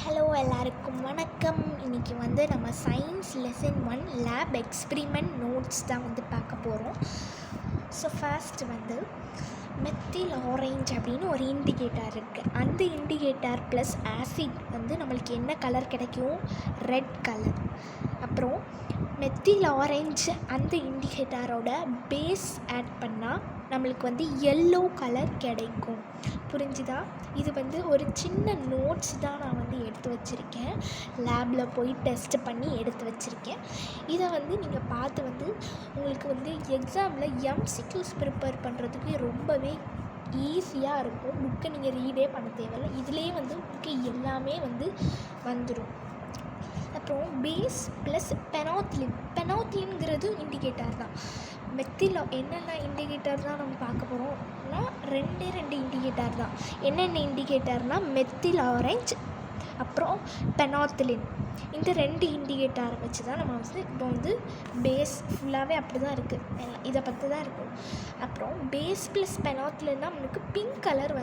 Hello எல்லாருக்கும் வணக்கம். இன்றைக்கி நம்ம science lesson 1 lab experiment notes தான் பார்க்க போகிறோம். ஸோ ஃபர்ஸ்ட் மெத்தில் ஆரஞ்ச் அப்படின்னு ஒரு இண்டிகேட்டர் இருக்குது. அந்த இண்டிகேட்டர் ப்ளஸ் ஆசிட் நம்மளுக்கு என்ன கலர் கிடைக்கும்? Red colour. அப்புறம் மெத்தில் ஆரஞ்சு அந்த இண்டிகேட்டரோட பேஸ் ஆட் பண்ணால் நம்மளுக்கு எல்லோ கலர் கிடைக்கும். புரிஞ்சுதா? இது ஒரு சின்ன நோட்ஸ் தான் நான் எடுத்து வச்சுருக்கேன். லேபில் போய் டெஸ்ட் பண்ணி எடுத்து வச்சுருக்கேன். இதை நீங்கள் பார்த்து உங்களுக்கு எக்ஸாமில் எம்சிக்யூஸ் ப்ரிப்பேர் பண்ணுறதுக்கு ரொம்பவே ஈஸியாக இருக்கும். புக்கை நீங்கள் ரீடே பண்ண தேவையில்லை. இதுலேயே புக்கு எல்லாமே வந்துடும். அப்புறம் பேஸ் ப்ளஸ் பெனாத்திலின்ங்கிறது இண்டிகேட்டர் தான். மெத்தில் என்னென்ன இண்டிகேட்டர் தான் நம்ம பார்க்க போகிறோம்னா ரெண்டு இண்டிகேட்டர் தான். என்னென்ன இண்டிகேட்டர்னால் மெத்தில் ஆரஞ்ச் அப்புறம் பெனாத்திலின். இந்த ரெண்டு இண்டிகேட்டரை வச்சு தான் நம்ம இப்போ பேஸ் ஃபுல்லாகவே அப்படி தான் இருக்குது. இதை பற்றி தான் இருக்கும். அப்புறம் பேஸ் ப்ளஸ் பெனாத்திலின்னா நம்மளுக்கு பிங்க் கலர்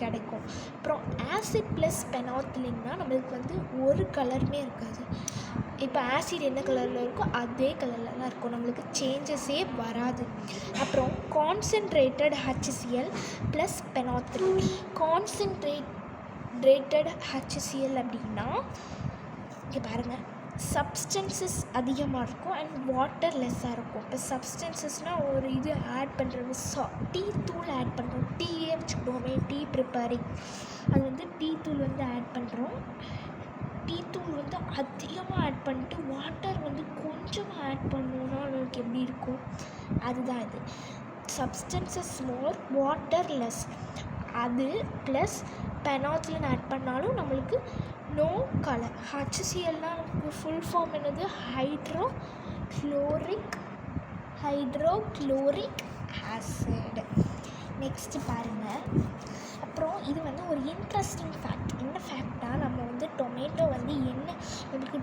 கிடைக்கும். அப்புறம் ஆசிட் ப்ளஸ் பெனாத்திலின்னா நம்மளுக்கு ஒரு கலருமே இருக்காது. இப்போ ஆசிட் என்ன கலரில் இருக்கோ அதே கலரில் தான் இருக்கும். நம்மளுக்கு சேஞ்சஸே வராது. அப்புறம் கான்சன்ட்ரேட்டட் HCl ப்ளஸ் பெனாத்திலின். கான்சன்ட்ரேட்டட் HCl அப்படின்னா இங்கே பாருங்கள், சப்ஸ்டன்சஸ் அதிகமாக இருக்கும் அண்ட் வாட்டர் லெஸ்ஸாக இருக்கும். இப்போ சப்ஸ்டன்சஸ்னால் ஒரு இது ஆட் பண்ணுறது, டீ தூள் ஆட் பண்ணுறோம். டீயே வச்சுக்கிடுவோமே, டீ ப்ரிப்பேரிங், அது டீ தூள் ஆட் பண்ணுறோம். டீ தூள் அதிகமாக ஆட் பண்ணிட்டு வாட்டர் கொஞ்சமாக ஆட் பண்ணோன்னா நமக்கு எப்படி இருக்கும்? அதுதான் இது. சப்ஸ்டன்சஸ் மோர், வாட்டர் லெஸ். அது ப்ளஸ் பெனாத்திலின் ஆட் பண்ணாலும் நம்மளுக்கு நோ கலர். HClனால் நமக்கு ஃபுல் ஃபார்ம் என்னது? Hydrochloric acid. நெக்ஸ்ட்டு பாருங்கள். அப்புறம் இது ஒரு இன்ட்ரெஸ்டிங் ஃபேக்ட். என்ன ஃபேக்டாக நம்ம டொமேட்டோ என்ன நம்மளுக்கு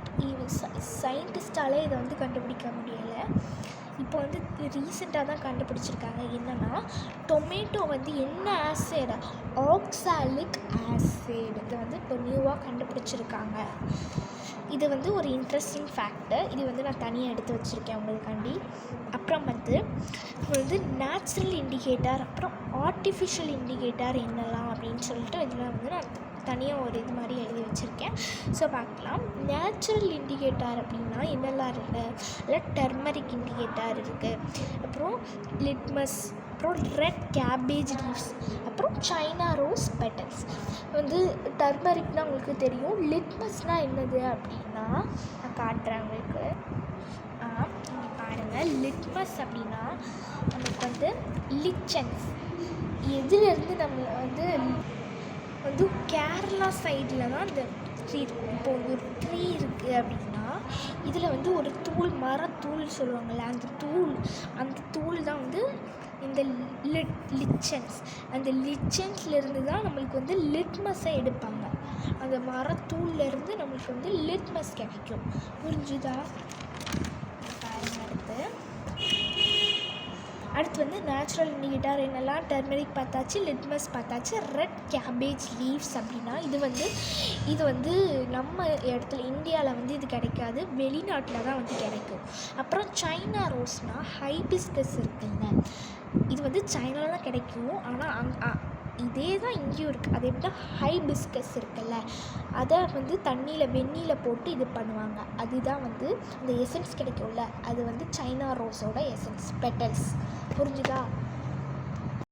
சயின்டிஸ்டாலே இதை கண்டுபிடிக்க முடியலை. இப்போ ரீசெண்டாக தான் கண்டுபிடிச்சிருக்காங்க. என்னென்னா டொமேட்டோ என்ன ஆசிட்? Oxalic acid. இது இப்போ நியூவாக கண்டுபிடிச்சிருக்காங்க. இது ஒரு இன்ட்ரெஸ்டிங் ஃபேக்ட்டு. இது நான் தனியாக எடுத்து வச்சுருக்கேன் உங்களுக்காண்டி. அப்புறம் நேச்சுரல் இண்டிகேட்டர் அப்புறம் ஆர்டிஃபிஷியல் இண்டிகேட்டர் என்னலாம் அப்படின்னு சொல்லிட்டு இதில் நான் தனியாக ஒரு இது மாதிரி எழுதி வச்சுருக்கேன். ஸோ பார்க்கலாம். நேச்சுரல் இண்டிகேட்டர் அப்படின்னா என்னெல்லாம் இருக்குது? அதில் டர்மரிக் இண்டிகேட்டர் இருக்குது, அப்புறம் லிட்மஸ், அப்புறம் ரெட் கேபேஜ் லீவ்ஸ், அப்புறம் சைனா ரோஸ் பெட்டல்ஸ். டர்மரிக்னால் உங்களுக்கு தெரியும். லிட்மஸ்னால் என்னது அப்படின்னா நான் காட்டுறேன் உங்களுக்கு. இங்கே பாருங்கள். லிட்மஸ் அப்படின்னா நமக்கு லிச்சன்ஸ். எதுலேருந்து நம்ம கேரளா சைடில் தான் இந்த ட்ரீ இருக்கும். இப்போ ஒரு ட்ரீ இருக்குது அப்படின்னா இதில் ஒரு தூள், மரத்தூள் சொல்லுவாங்கள்ல, அந்த தூள் தான் இந்த லிச்சன்ஸ். அந்த லிச்சன்ஸ்லேருந்து தான் நம்மளுக்கு லிட்மஸை எடுப்பாங்க. அந்த மரத்தூள்லேருந்து நம்மளுக்கு லிட்மஸ் கிடைக்கும். புரிஞ்சுதா? அடுத்து நேச்சுரல் இண்டிகேட்டர் என்னெல்லாம்? டர்மரிக் பார்த்தாச்சு, லிட்மஸ் பார்த்தாச்சு. ரெட் கேபேஜ் லீவ்ஸ் அப்படின்னா இது நம்ம இடத்துல இந்தியாவில் இது கிடைக்காது, வெளிநாட்டில் தான் கிடைக்கும். அப்புறம் சைனா ரோஸ்னால் ஹைபிஸ்கஸ் இருக்குல்ல, இது சைனாவில் தான் கிடைக்கும். ஆனால் இதே தான் இங்கேயும் இருக்குது. அது எப்படின்னா ஹைபிஸ்கஸ் இருக்குல்ல, அதை தண்ணியில் வெந்நீரில் போட்டு இது பண்ணுவாங்க. அதுதான் இந்த எசன்ஸ் கிடைக்கும்ல, அது சைனா ரோஸோட எசன்ஸ், பெட்டல்ஸ். புரிஞ்சுதா?